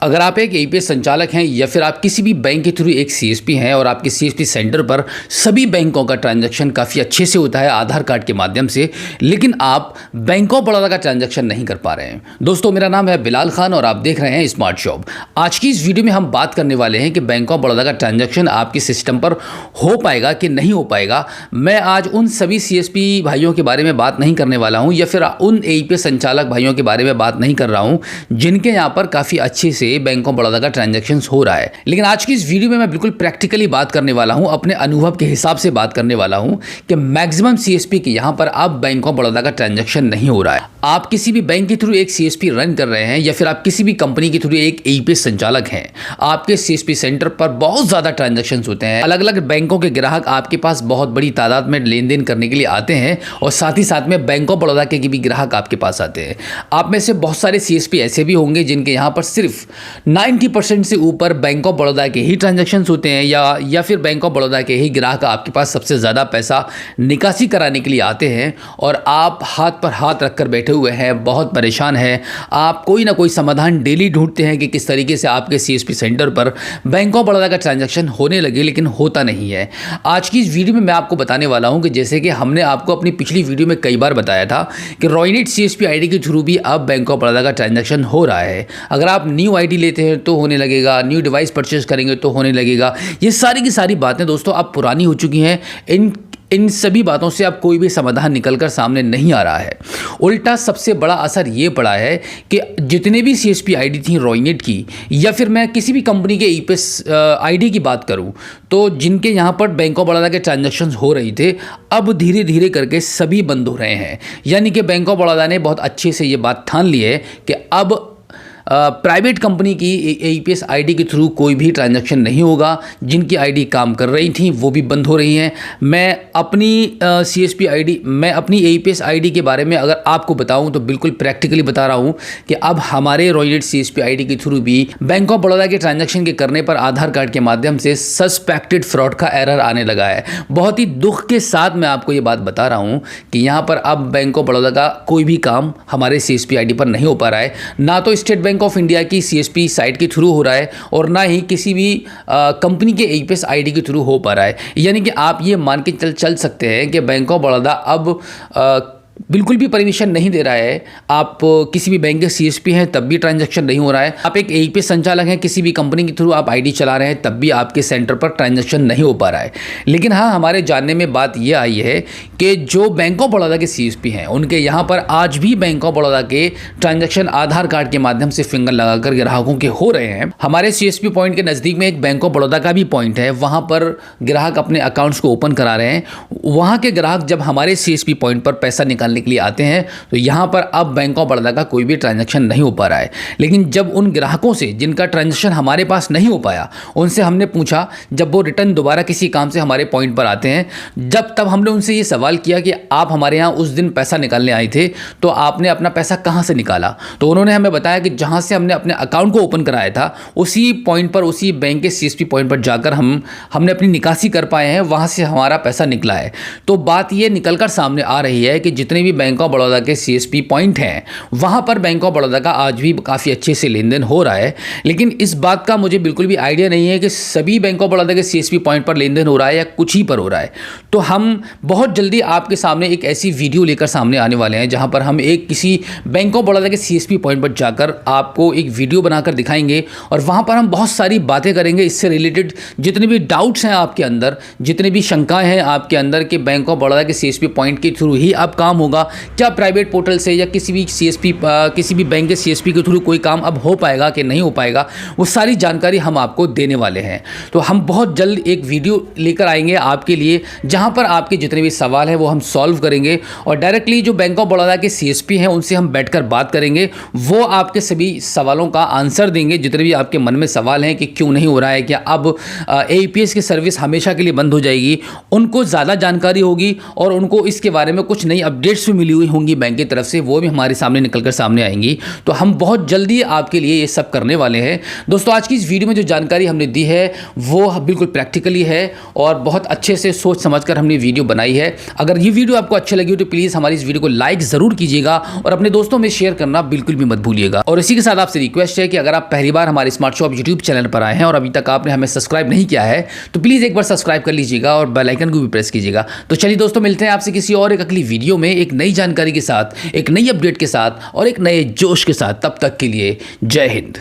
अगर आप एक एपीएस संचालक हैं या फिर आप किसी भी बैंक के थ्रू एक सीएसपी हैं और आपके सीएसपी सेंटर पर सभी बैंकों का ट्रांजैक्शन काफ़ी अच्छे से होता है आधार कार्ड के माध्यम से, लेकिन आप बैंक ऑफ बड़ौदा का ट्रांजैक्शन नहीं कर पा रहे हैं। दोस्तों, मेरा नाम है बिलाल खान और आप देख रहे हैं स्मार्ट जॉब। आज की इस वीडियो में हम बात करने वाले हैं कि बैंक ऑफ बड़ौदा का ट्रांजैक्शन आपके सिस्टम पर हो पाएगा कि नहीं हो पाएगा। मैं आज उन सभी सीएसपी भाइयों के बारे में बात नहीं करने वाला हूँ या फिर उन एपीएस संचालक भाइयों के बारे में बात नहीं कर रहा हूँ जिनके यहाँ पर काफ़ी अच्छे से बैंक ऑफ बड़ौदा का ट्रांजैक्शन हो रहा है। लेकिन आज की इस वीडियो में मैं बिल्कुल प्रैक्टिकली बात करने वाला हूं, अपने अनुभव के हिसाब से बात करने वाला हूं कि मैक्सिमम सीएसपी के यहां पर अब बैंक ऑफ बड़ौदा का ट्रांजैक्शन नहीं हो रहा है। आप किसी भी बैंक के थ्रू एक सीएसपी रन कर रहे हैं या फिर आप किसी भी कंपनी के थ्रू एक एपीएस संचालक हैं, आपके सीएसपी सेंटर पर बहुत ज़्यादा ट्रांजैक्शन होते हैं। अलग अलग बैंकों के ग्राहक आपके पास बहुत बड़ी तादाद में लेन देन करने के लिए आते हैं और साथ ही साथ में बैंक ऑफ बड़ौदा के भी ग्राहक आपके पास आते हैं। आप में से बहुत सारे सीएसपी ऐसे भी होंगे जिनके यहाँ पर सिर्फ 90% से ऊपर बैंक ऑफ बड़ौदा के ही ट्रांजैक्शंस होते हैं या फिर बैंक ऑफ बड़ौदा के ही ग्राहक आपके पास सबसे ज़्यादा पैसा निकासी कराने के लिए आते हैं और आप हाथ पर हाथ रखकर बैठे हुए हैं, बहुत परेशान हैं। आप कोई ना कोई समाधान डेली ढूंढते हैं कि किस तरीके से आपके सीएसपी सेंटर पर बैंक ऑफ बड़ौदा का ट्रांजैक्शन होने लगे, लेकिन होता नहीं है। आज की इस वीडियो में मैं आपको बताने वाला हूं कि जैसे कि हमने आपको अपनी पिछली वीडियो में कई बार बताया था कि रॉयनेट सीएसपी आईडी के थ्रू भी अब बैंक ऑफ बड़ौदा का ट्रांजैक्शन हो रहा है। अगर आप न्यू आईडी लेते हैं तो होने लगेगा, न्यू डिवाइस परचेज करेंगे तो होने लगेगा। ये सारी की सारी बातें दोस्तों अब पुरानी हो चुकी हैं। इन सभी बातों से अब कोई भी समाधान निकलकर सामने नहीं आ रहा है। उल्टा सबसे बड़ा असर ये पड़ा है कि जितने भी सीएसपी आईडी थी रॉयनेट की या फिर मैं किसी भी कंपनी के ईपीएस आईडी की बात करूं तो जिनके यहाँ पर बैंक ऑफ बड़ौदा के ट्रांजैक्शंस हो रही थे, अब धीरे धीरे करके सभी बंद हो रहे हैं। यानी कि बैंक ऑफ बड़ौदा ने बहुत अच्छे से ये बात ठान ली है कि अब प्राइवेट कंपनी की एपीएस आईडी के थ्रू कोई भी ट्रांजैक्शन नहीं होगा। जिनकी आईडी काम कर रही थी वो भी बंद हो रही हैं। मैं अपनी सीएसपी आईडी, मैं अपनी एपीएस आईडी के बारे में अगर आपको बताऊं तो बिल्कुल प्रैक्टिकली बता रहा हूं कि अब हमारे रॉयनेट सीएसपी आईडी के थ्रू भी बैंक ऑफ बड़ौदा के ट्रांजैक्शन के करने पर आधार कार्ड के माध्यम से सस्पेक्टेड फ्रॉड का एरर आने लगा है। बहुत ही दुख के साथ मैं आपको ये बात बता रहा हूँ कि यहाँ पर अब बैंक ऑफ बड़ौदा का कोई भी काम हमारे सीएसपी आईडी पर नहीं हो पा रहा है। ना तो स्टेट बैंक ऑफ इंडिया की सीएसपी साइट के थ्रू हो रहा है और ना ही किसी भी कंपनी के एपीएस आईडी के थ्रू हो पा रहा है। यानी कि आप ये मान के चल सकते हैं कि बैंक ऑफ बड़ौदा अब बिल्कुल भी परमिशन नहीं दे रहा है। आप किसी भी बैंक के सीएसपी हैं तब भी ट्रांजैक्शन नहीं हो रहा है। आप एक एपीएस संचालक हैं, किसी भी कंपनी के थ्रू आप आईडी चला रहे हैं तब भी आपके सेंटर पर ट्रांजैक्शन नहीं हो पा रहा है। लेकिन हाँ, हमारे जानने में बात यह आई है कि जो बैंक ऑफ बड़ौदा के सीएसपी हैं उनके यहाँ पर आज भी बैंक ऑफ बड़ौदा के ट्रांजैक्शन आधार कार्ड के माध्यम से फिंगर लगाकर ग्राहकों के हो रहे हैं। हमारे सीएसपी पॉइंट के नज़दीक में एक बैंक ऑफ बड़ौदा का भी पॉइंट है, वहाँ पर ग्राहक अपने अकाउंट्स को ओपन करा रहे हैं। वहाँ के ग्राहक जब हमारे सीएसपी पॉइंट पर पैसा निकालने के लिए आते हैं तो यहाँ पर अब बैंक ऑफ बड़ौदा का कोई भी ट्रांजैक्शन नहीं हो पा रहा है। लेकिन जब उन ग्राहकों से जिनका ट्रांजैक्शन हमारे पास नहीं हो पाया उनसे हमने पूछा, जब वो रिटर्न दोबारा किसी काम से हमारे पॉइंट पर आते हैं, तब हमने उनसे ये सवाल किया कि आप हमारे यहाँ उस दिन पैसा निकालने आए थे तो आपने अपना पैसा कहाँ से निकाला? तो उन्होंने हमें बताया कि जहाँ से हमने अपने अकाउंट को ओपन कराया था उसी पॉइंट पर, उसी बैंक के सीएसपी पॉइंट पर जाकर हमने अपनी निकासी कर पाए हैं, वहाँ से हमारा पैसा निकला है। तो बात ये निकल कर सामने आ रही है कि जितने भी बैंक ऑफ बड़ौदा के सीएसपी पॉइंट हैं वहां पर बैंक ऑफ बड़ौदा का आज भी काफ़ी अच्छे से लेन देन हो रहा है। लेकिन इस बात का मुझे बिल्कुल भी आइडिया नहीं है कि सभी बैंक ऑफ बड़ौदा के सीएसपी पॉइंट पर लेन देन हो रहा है या कुछ ही पर हो रहा है। तो हम बहुत जल्दी आपके सामने एक ऐसी वीडियो लेकर सामने आने वाले हैं जहां पर हम एक किसी बैंक ऑफ बड़ौदा के सीएसपी पॉइंट पर जाकर आपको एक वीडियो बनाकर दिखाएंगे और वहां पर हम बहुत सारी बातें करेंगे इससे रिलेटेड। जितने भी डाउट्स हैं आपके अंदर, जितने भी शंकाएं हैं आपके अंदर कि बैंक ऑफ बड़ौदा के सीएसपी पॉइंट के थ्रू ही अब काम होगा, क्या प्राइवेट पोर्टल से या किसी भी बैंक के सीएसपी के थ्रू कोई काम अब हो पाएगा कि नहीं हो पाएगा, वो सारी जानकारी हम आपको देने वाले हैं। तो हम बहुत जल्द एक वीडियो लेकर आएंगे आपके लिए जहां पर आपके जितने भी सवाल हैं वो हम सॉल्व करेंगे और डायरेक्टली जो बैंक ऑफ बड़ौदा के सीएसपी हैं उनसे हम बैठकर बात करेंगे। वो आपके सभी सवालों का आंसर देंगे, जितने भी आपके मन में सवाल हैं कि क्यों नहीं हो रहा है, क्या अब एपीएस की सर्विस हमेशा के लिए बंद हो जाएगी, उनको ज़्यादा जानकारी होगी और उनको इसके बारे में कुछ नई अपडेट अपडेट्स भी मिली हुई होंगी बैंक की तरफ से, वो भी हमारे सामने निकलकर सामने आएंगी। तो हम बहुत जल्दी आपके लिए ये सब करने वाले हैं। दोस्तों आज की इस वीडियो में जो जानकारी हमने दी है वो बिल्कुल प्रैक्टिकली है और बहुत अच्छे से सोच समझकर हमने वीडियो बनाई है। अगर ये वीडियो आपको अच्छी लगी हो तो प्लीज़ हमारी इस वीडियो को लाइक ज़रूर कीजिएगा और अपने दोस्तों में शेयर करना बिल्कुल भी मत भूलिएगा। और इसी के साथ आपसे रिक्वेस्ट है कि अगर आप पहली बार हमारे स्मार्ट शॉप यूट्यूब चैनल पर आए हैं और अभी तक आपने हमें सब्सक्राइब नहीं किया है तो प्लीज़ एक बार सब्सक्राइब कर लीजिएगा और बेल आइकन को भी प्रेस कीजिएगा। तो चलिए दोस्तों, मिलते हैं आपसे किसी और एक अगली वीडियो में एक नई जानकारी के साथ, एक नई अपडेट के साथ और एक नए जोश के साथ। तब तक के लिए जय हिंद।